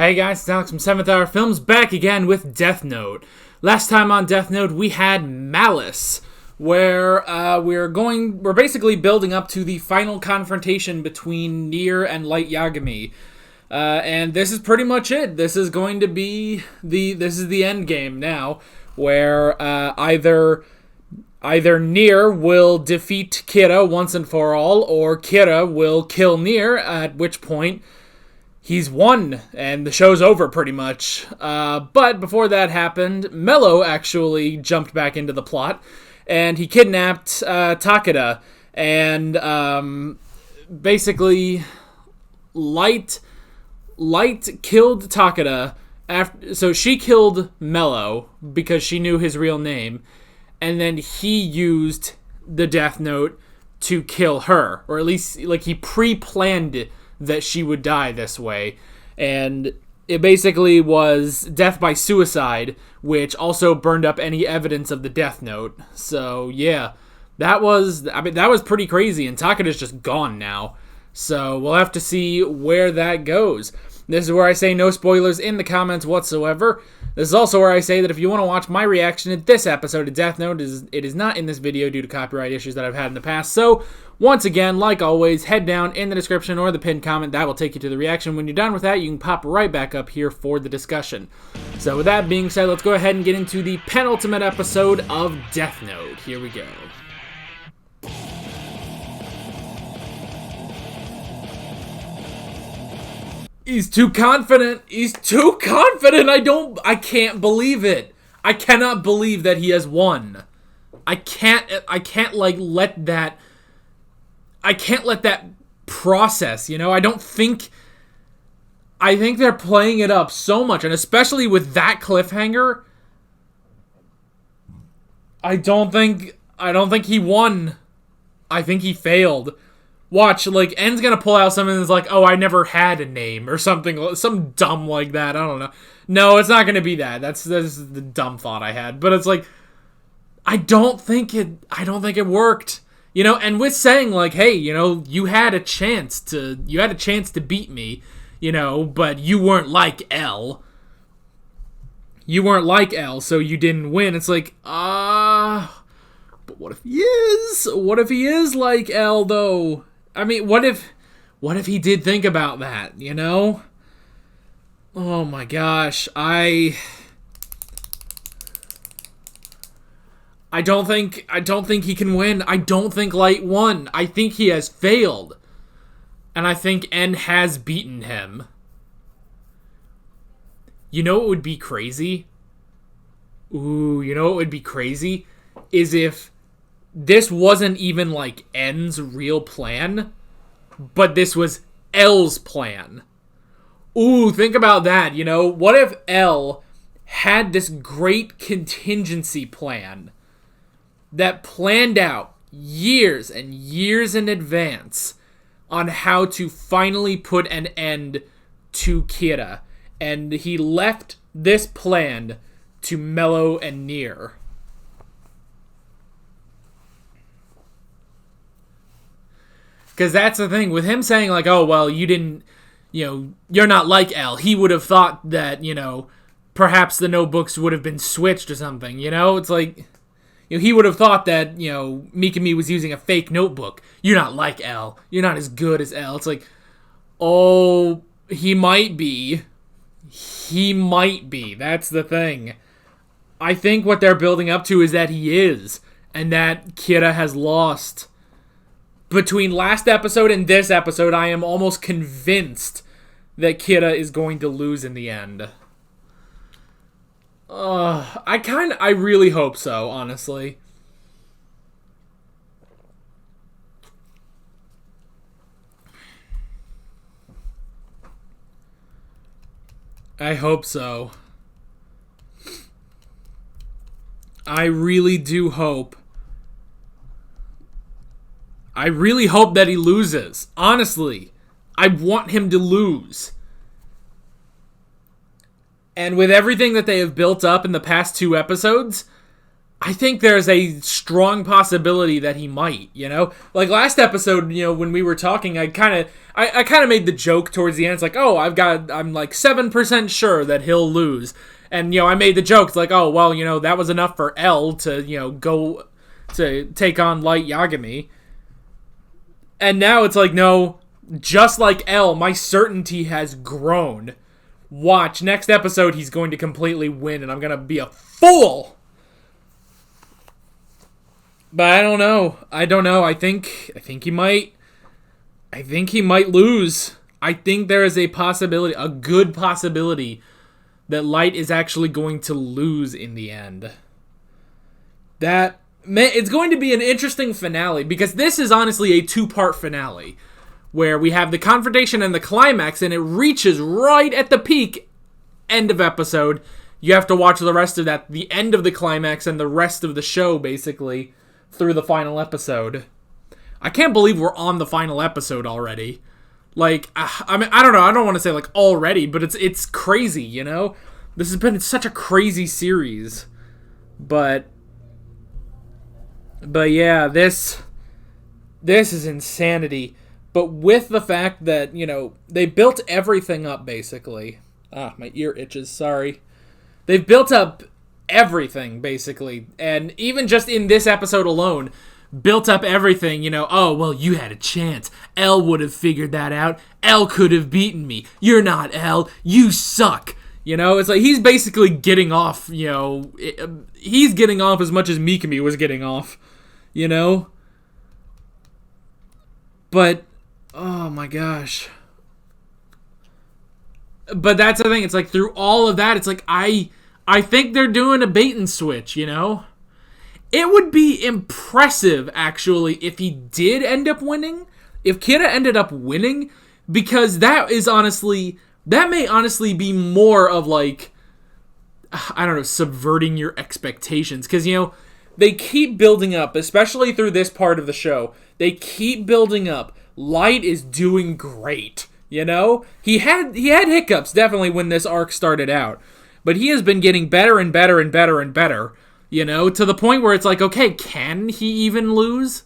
Hey guys, it's Alex from 7th Hour Films back again with Death Note. Last time on Death Note we had Malice, where we're basically building up to the final confrontation between Nier and Light Yagami. And this is pretty much it. This is going to be the end game now, where either Nier will defeat Kira once and for all, or Kira will kill Nier, at which point he's won, and the show's over, pretty much. But before that happened, Mello actually jumped back into the plot, and he kidnapped Takeda, and basically, Light killed Takeda. So she killed Mello, because she knew his real name, and then he used the Death Note to kill her, or at least, he pre-planned it, that she would die this way. And it basically was death by suicide, which also burned up any evidence of the Death Note. So yeah, that was pretty crazy, and Takeda's just gone now. So we'll have to see where that goes. This is where I say no spoilers in the comments whatsoever. This is also where I say that if you want to watch my reaction to this episode of Death Note, it is not in this video due to copyright issues that I've had in the past. So, once again, like always, head down in the description or the pinned comment. That will take you to the reaction. When you're done with that, you can pop right back up here for the discussion. So, with that being said, let's go ahead and get into the penultimate episode of Death Note. Here we go. He's too confident. He's too confident. I can't believe it. I cannot believe that he has won. I can't let that process, I think they're playing it up so much, and especially with that cliffhanger, I don't think he won. I think he failed. Watch, En's gonna pull out something that's like, oh, I never had a name, or something, some dumb like that, I don't know. No, it's not gonna be that. That's the dumb thought I had. But it's like, I don't think it worked. And with saying, hey, you had a chance to beat me, but you weren't like L. You weren't like L, so you didn't win. It's like, but what if he is? What if he is like L, though? I mean, what if he did think about that, Oh my gosh, I don't think he can win. I don't think Light won. I think he has failed. And I think N has beaten him. You know what would be crazy? Ooh, you know what would be crazy? Is if this wasn't even N's real plan, but this was L's plan. Ooh, think about that, What if L had this great contingency plan that planned out years and years in advance on how to finally put an end to Kira, and he left this plan to Mello and Nier. Because that's the thing, with him saying, oh, well, you didn't, you're not like L. He would have thought that, perhaps the notebooks would have been switched or something, It's like, he would have thought that, Mikami was using a fake notebook. You're not like L. You're not as good as L. It's like, oh, he might be. He might be. That's the thing. I think what they're building up to is that he is, and that Kira has lost. Between last episode and this episode, I am almost convinced that Kira is going to lose in the end. I really hope so, honestly. I hope so. I really do hope. I really hope that he loses. Honestly, I want him to lose. And with everything that they have built up in the past 2 episodes, I think there's a strong possibility that he might, Like last episode, when we were talking, I kind of made the joke towards the end. It's like, oh, I'm like 7% sure that he'll lose. And, I made the joke. It's like, oh, well, that was enough for L to, go to take on Light Yagami. And now it's like, no, just like L, my certainty has grown. Watch, next episode he's going to completely win and I'm going to be a fool. But I don't know. I think he might lose. I think there is a possibility, a good possibility, that Light is actually going to lose in the end. It's going to be an interesting finale, because this is honestly a 2-part finale, where we have the confrontation and the climax, and it reaches right at the peak, end of episode. You have to watch the rest of that, the end of the climax and the rest of the show, basically, through the final episode. I can't believe we're on the final episode already. Like, I mean, I don't know. I don't want to say, like, already, but it's crazy, This has been such a crazy series. But yeah, this is insanity. But with the fact that, they built everything up, basically. My ear itches, sorry. They've built up everything, basically. And even just in this episode alone, built up everything, oh, well, you had a chance. L would have figured that out. L could have beaten me. You're not L. You suck. It's like he's basically getting off, he's getting off as much as Mikami was getting off, But, oh my gosh. But that's the thing, it's like through all of that, it's like I think they're doing a bait and switch, It would be impressive, actually, if he did end up winning, if Kira ended up winning, because that may honestly be more of like, I don't know, subverting your expectations. Because, they keep building up, especially through this part of the show. They keep building up. Light is doing great, He had hiccups, definitely, when this arc started out. But he has been getting better and better and better and better, to the point where it's like, okay, can he even lose,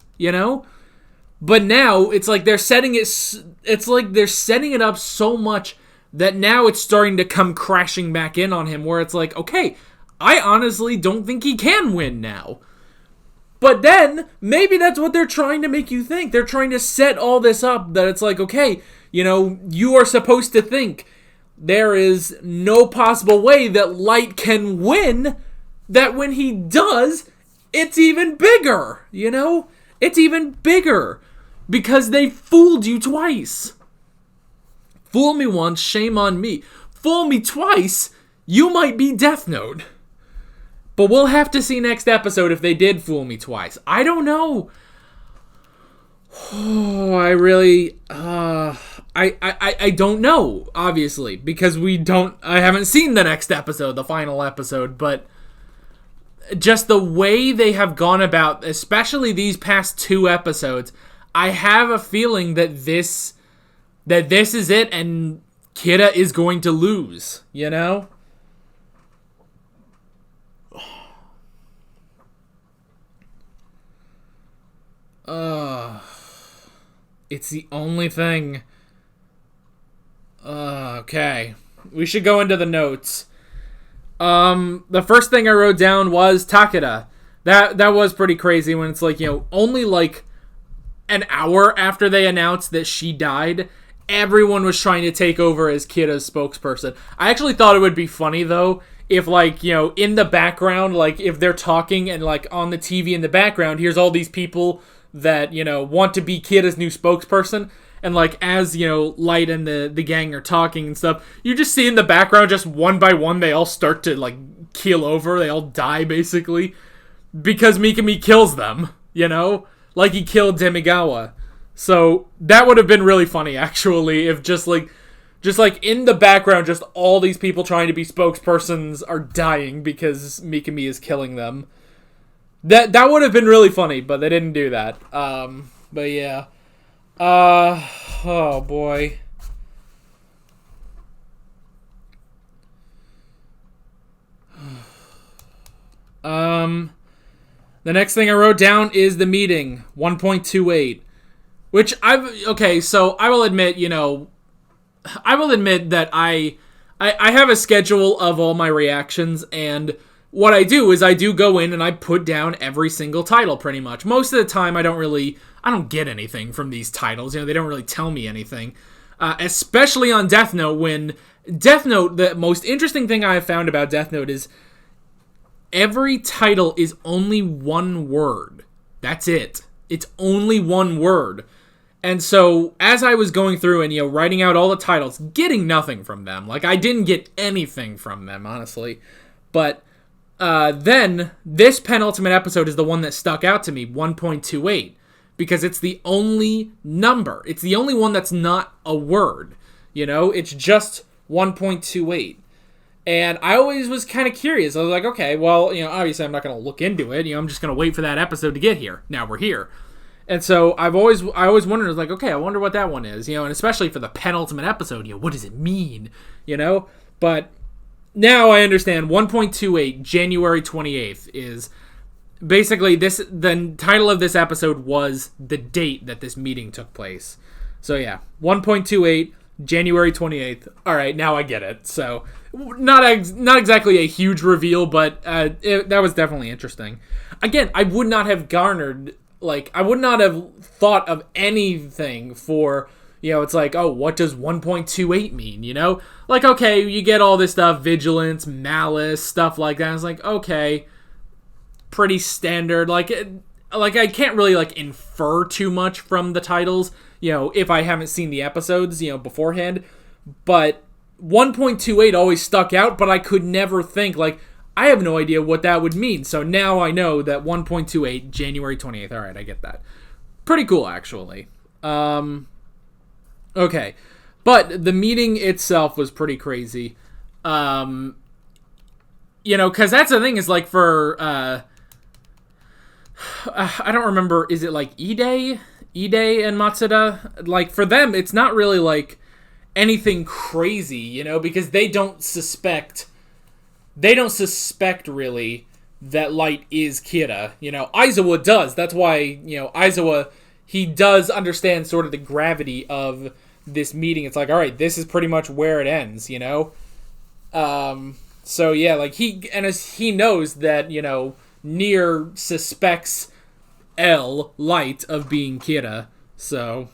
But now, it's like they're setting it up so much that now it's starting to come crashing back in on him, where it's like, okay, I honestly don't think he can win now. But then, maybe that's what they're trying to make you think. They're trying to set all this up, that it's like, okay, you are supposed to think there is no possible way that Light can win, that when he does, it's even bigger, It's even bigger, because they fooled you twice. Fool me once, shame on me. Fool me twice, you might be Death Note. But we'll have to see next episode if they did fool me twice. I don't know. Oh, I really... I don't know, obviously, because I haven't seen the next episode, the final episode, but just the way they have gone about, especially these past 2 episodes, I have a feeling that this is it, and Kira is going to lose, It's the only thing. Okay. We should go into the notes. The first thing I wrote down was Takeda. That was pretty crazy when it's like, only like an hour after they announced that she died, everyone was trying to take over as Kira's spokesperson. I actually thought it would be funny, though, if, like, in the background, like, if they're talking and, like, on the TV in the background, here's all these people that, want to be Kira's new spokesperson, and, like, as, Light and the gang are talking and stuff, you just see in the background, just one by one, they all start to, like, keel over, they all die, basically, because Mikami kills them, like he killed Demigawa. So, that would have been really funny, actually, if just like in the background, just all these people trying to be spokespersons are dying because Mikami is killing them. That would have been really funny, but they didn't do that. But yeah. Oh boy. The next thing I wrote down is the meeting, 1.28. Which so I will admit, that I have a schedule of all my reactions, and what I do is I do go in and I put down every single title pretty much. Most of the time I don't get anything from these titles. They don't really tell me anything. Especially on Death Note, the most interesting thing I have found about Death Note is every title is only one word. That's it. It's only one word. And so, as I was going through and, writing out all the titles, getting nothing from them. Like, I didn't get anything from them, honestly. But then, this penultimate episode is the one that stuck out to me, 1.28. Because it's the only number. It's the only one that's not a word. It's just 1.28. And I always was kind of curious. I was like, okay, well, obviously I'm not going to look into it. I'm just going to wait for that episode to get here. Now we're here. And so I always wondered, like, okay, I wonder what that one is, and especially for the penultimate episode, what does it mean, But now I understand 1.28, January 28th, is basically the title of this episode was the date that this meeting took place. So yeah, 1.28, January 28th. All right, now I get it. So not exactly a huge reveal, but that was definitely interesting. Again, I would not have thought of anything for, it's like, oh, what does 1.28 mean, Like, okay, you get all this stuff, vigilance, malice, stuff like that. It's like, okay, pretty standard. Like I can't really, infer too much from the titles, if I haven't seen the episodes, beforehand. But 1.28 always stuck out, but I could never think, I have no idea what that would mean. So now I know that 1.28, January 28th. All right, I get that. Pretty cool, actually. Okay. But the meeting itself was pretty crazy. Because that's the thing is, for... I don't remember, is it, Ide and Matsuda? For them, it's not really, anything crazy, because they don't suspect really that Light is Kira. Aizawa does. That's why, Aizawa, he does understand sort of the gravity of this meeting. It's like, all right, this is pretty much where it ends, So yeah, as he knows that, Nier suspects Light of being Kira. So,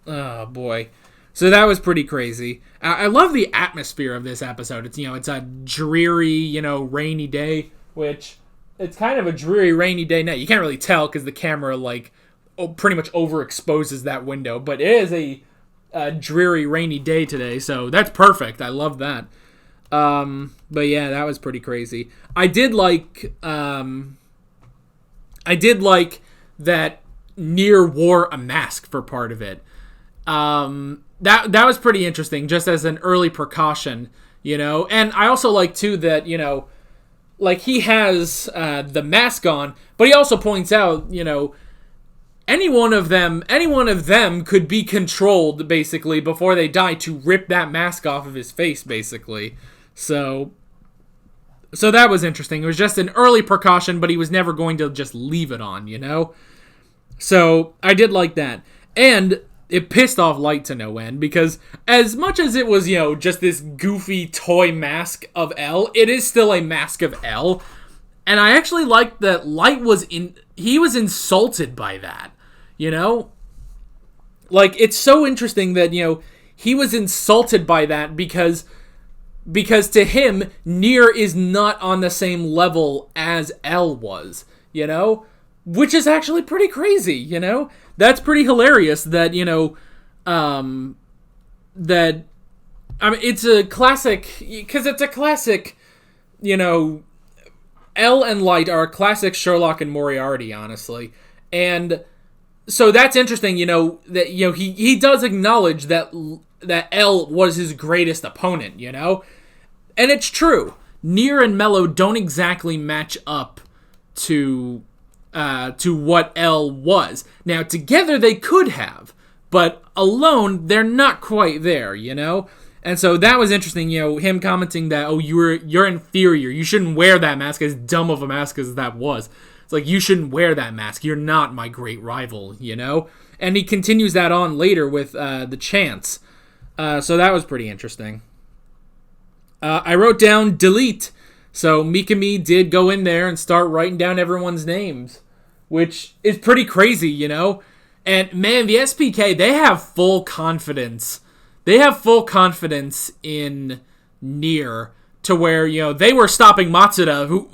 oh boy. So that was pretty crazy. I love the atmosphere of this episode. It's, it's a dreary, rainy day, which it's kind of a dreary, rainy day now. You can't really tell because the camera, pretty much overexposes that window. But it is a dreary, rainy day today, so that's perfect. I love that. But yeah, that was pretty crazy. I did like that Nier wore a mask for part of it. That was pretty interesting, just as an early precaution, And I also like, too, that, he has the mask on, but he also points out, any one of them could be controlled, basically, before they die to rip that mask off of his face, basically. So that was interesting. It was just an early precaution, but he was never going to just leave it on, So I did like that. And it pissed off Light to no end, because as much as it was, just this goofy toy mask of L, it is still a mask of L. And I actually liked that Light was insulted by that, it's so interesting that, he was insulted by that because to him, Nier is not on the same level as L was, which is actually pretty crazy, That's pretty hilarious that, it's a classic, because it's a classic, L and Light are a classic Sherlock and Moriarty, honestly. And so that's interesting, that, he does acknowledge that L was his greatest opponent, And it's true. Nier and Mello don't exactly match up to what L was. Now, together they could have, but alone they're not quite there, And so that was interesting, him commenting that, oh, you're inferior. You shouldn't wear that mask, as dumb of a mask as that was. It's like, you shouldn't wear that mask. You're not my great rival, you know? And he continues that on later with the chants. So that was pretty interesting. I wrote down delete. So Mikami did go in there and start writing down everyone's names, which is pretty crazy, you know? And man, the SPK, they have full confidence. They have full confidence in Nier to where, you know, they were stopping Matsuda, who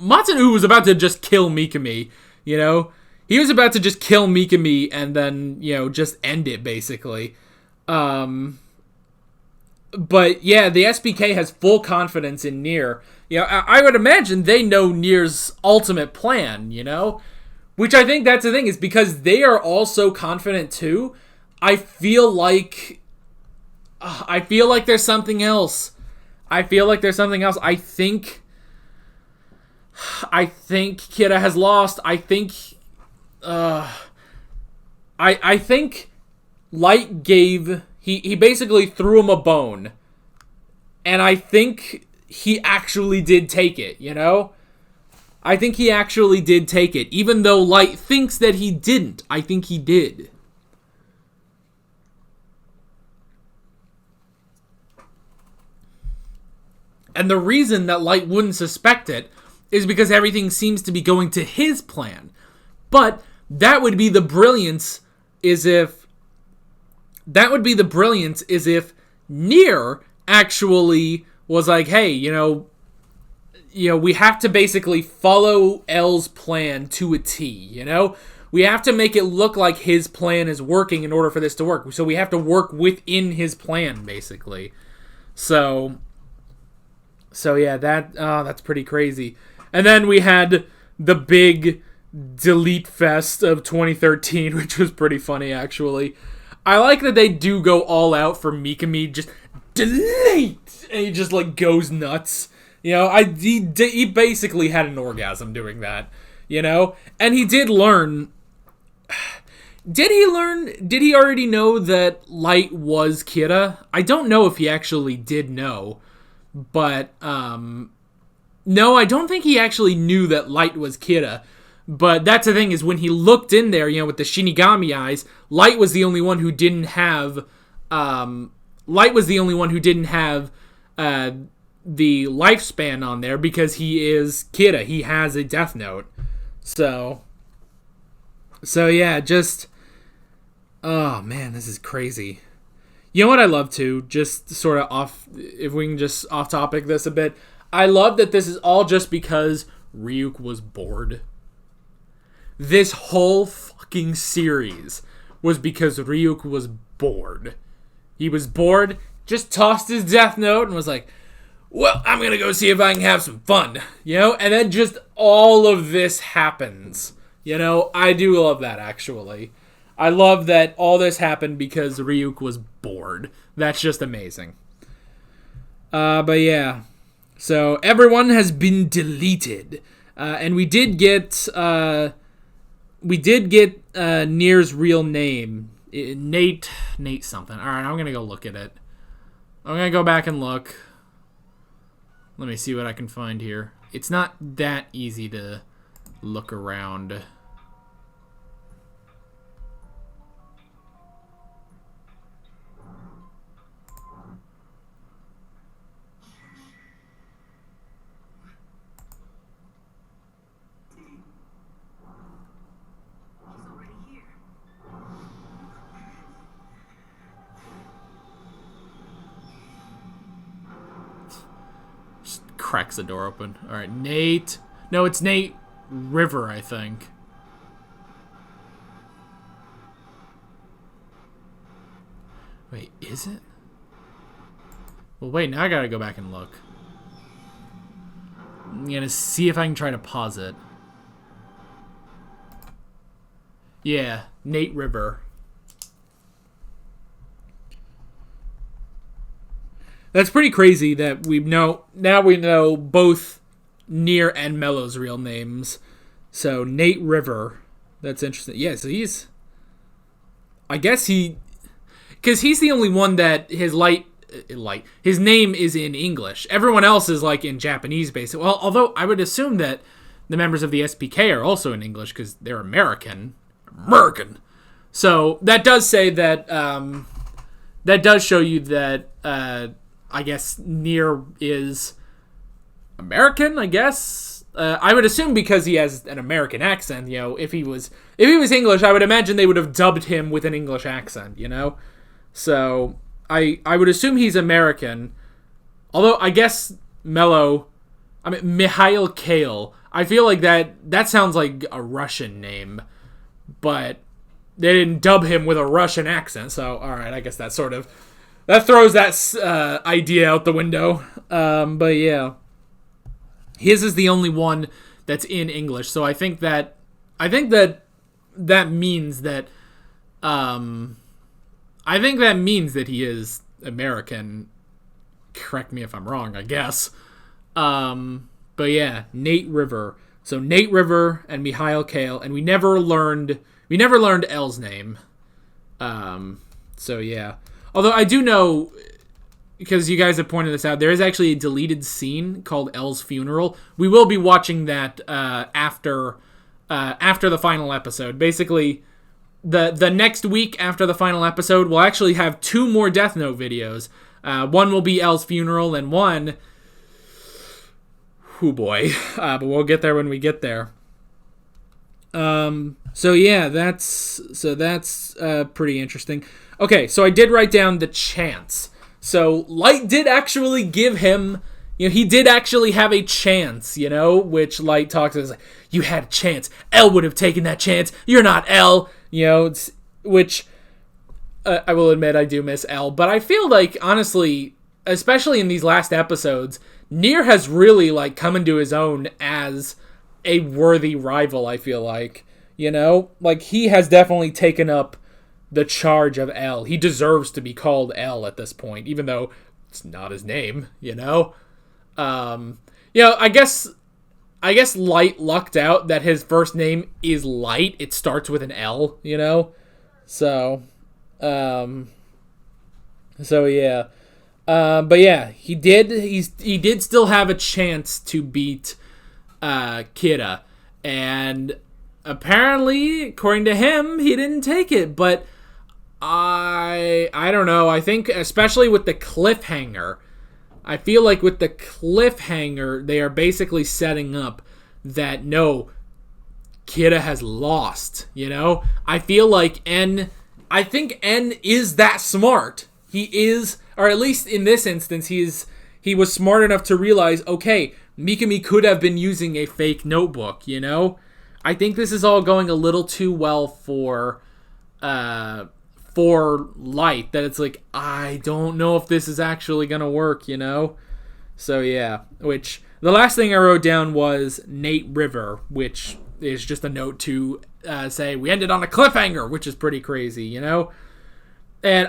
was about to just kill Mikami, you know? He was about to just kill Mikami and then, you know, just end it, basically. But yeah, the SPK has full confidence in Nier. You know, I would imagine they know Nier's ultimate plan, you know? Which I think that's the thing, is because they are all so confident too, I feel like there's something else. I think Kira has lost. I think Light gave... He basically threw him a bone. And I think he actually did take it, you know? I think he actually did take it. Even though Light thinks that he didn't, I think he did. And the reason that Light wouldn't suspect it is because everything seems to be going to his plan. But that would be the brilliance is if Nier actually was like, hey, you know, we have to basically follow L's plan to a T, you know? We have to make it look like his plan is working in order for this to work. So we have to work within his plan, basically. So yeah, that's pretty crazy. And then we had the big delete fest of 2013, which was pretty funny, actually. I like that they do go all out for Mikami, just delete! And he just, like, goes nuts. You know, he basically had an orgasm doing that, you know? And he did learn... Did he already know that Light was Kira? I don't know if he actually did know. But, no, I don't think he actually knew that Light was Kira. But that's the thing, is when he looked in there, you know, with the Shinigami eyes, Light was the only one who didn't have, the lifespan on there, because he is Kira. He has a Death Note. So yeah, just, oh man, this is crazy. You know what I love too, just sort of off, if we can just off topic this a bit, I love that this is all just because Ryuk was bored. This whole fucking series was because Ryuk was bored. He was bored, just tossed his Death Note and was like, well, I'm gonna go see if I can have some fun, you know? And then just all of this happens, you know? I do love that, actually. I love that all this happened because Ryuk was bored. That's just amazing. But yeah. So, everyone has been deleted. And we did get Nier's real name. Nate something. Alright, I'm gonna go look at it. I'm gonna go back and look. Let me see what I can find here. It's not that easy to look around. Cracks the door open. Alright, Nate. No, it's Nate River, I think. Wait, is it? Well, wait, now I gotta go back and look. I'm gonna see if I can try to pause it. Yeah, Nate River. That's pretty crazy that we know both Nier and Mello's real names. So Nate River, that's interesting. Yeah, so he's, I guess because he's the only one that his name is in English. Everyone else is like in Japanese, basically. Well, although I would assume that the members of the SPK are also in English because they're American. American. So that does say that, that does show you that, I guess Nier is American, I guess. I would assume because he has an American accent, if he was English, I would imagine they would have dubbed him with an English accent, So I would assume he's American. Although I guess Mikhail Kale. I feel like that sounds like a Russian name, but they didn't dub him with a Russian accent. So all right, I guess that throws that idea out the window. But yeah, his is the only one that's in English. So I think that means that he is American. Correct me if I'm wrong, I guess. But yeah, Nate River. So Nate River and Mikhail Kale, and we never learned L's name. So yeah. Although I do know, because you guys have pointed this out, there is actually a deleted scene called L's funeral. We will be watching that after the final episode. Basically, the next week after the final episode, we'll actually have 2 more Death Note videos. One will be L's funeral, and one... Oh boy. But we'll get there when we get there. So yeah, that's pretty interesting. Okay, so I did write down the chance. So Light did actually give him... he did actually have a chance, which Light talks as like, you had a chance. L would have taken that chance. You're not L. Which... I will admit I do miss L, but I feel like, honestly, especially in these last episodes, Nier has really, come into his own as a worthy rival, I feel like. He has definitely taken up the charge of L. He deserves to be called L at this point, even though it's not his name, I guess Light lucked out that his first name is Light. It starts with an L, So... So yeah, but yeah, he did still have a chance to beat Kira, and apparently, according to him, he didn't take it. But I don't know. I think especially with the cliffhanger, I feel like with the cliffhanger, they are basically setting up that no, Kira has lost. I feel like I think N is that smart. He is, or at least in this instance, he was smart enough to realize, okay, Mikami could have been using a fake notebook, I think this is all going a little too well for Light, that it's like, I don't know if this is actually going to work, So yeah, which, the last thing I wrote down was Nate River, which is just a note to say we ended on a cliffhanger, which is pretty crazy, And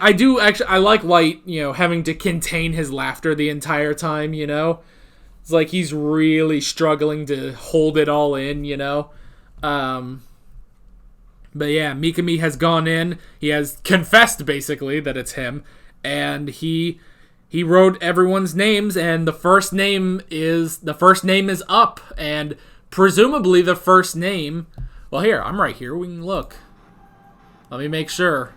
I do actually, I like Light, having to contain his laughter the entire time, It's like he's really struggling to hold it all in, But yeah, Mikami has gone in. He has confessed, basically, that it's him. And he wrote everyone's names, and the first name is up. And presumably the first name... Well, here, I'm right here. We can look. Let me make sure.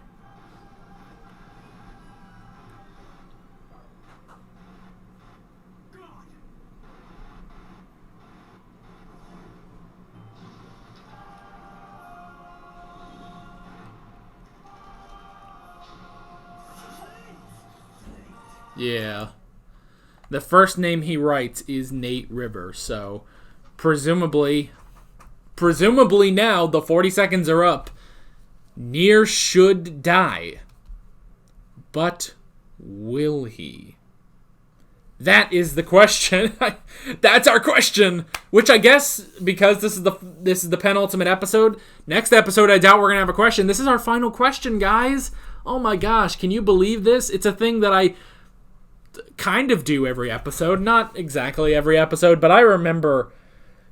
Yeah. The first name he writes is Nate River, so presumably now the 40 seconds are up. Nier should die. But will he? That is the question. That's our question. Which I guess, because this is the penultimate episode, next episode I doubt we're gonna have a question. This is our final question, guys. Oh my gosh, can you believe this? It's a thing that I kind of do every episode. Not exactly every episode, but I remember...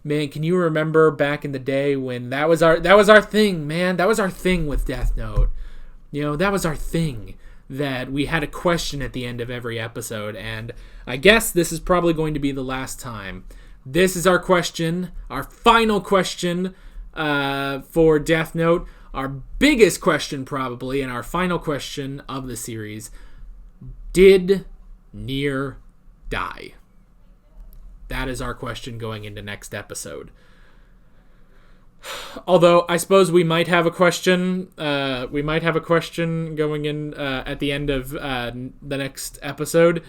Man, can you remember back in the day when that was our thing, man? That was our thing with Death Note. That was our thing, that we had a question at the end of every episode, and I guess this is probably going to be the last time. this is our question, our final question for Death Note. Our biggest question, probably, and our final question of the series. Did Nier die? That is our question going into next episode. Although, I suppose we might have a question. We might have a question going in at the end of the next episode.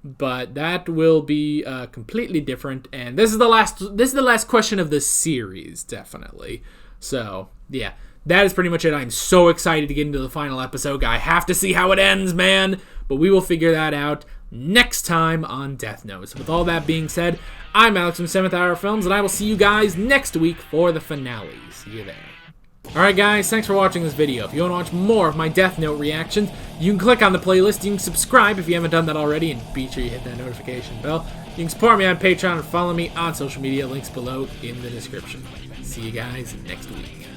But that will be completely different. And this is the last question of the series, definitely. So, yeah. That is pretty much it. I'm so excited to get into the final episode. I have to see how it ends, man. But we will figure that out next time on Death Note. So with all that being said, I'm Alex from 7th Hour Films, and I will see you guys next week for the finale. See you there. Alright guys, thanks for watching this video. If you want to watch more of my Death Note reactions, you can click on the playlist, you can subscribe if you haven't done that already, and be sure you hit that notification bell. You can support me on Patreon and follow me on social media, links below in the description. See you guys next week.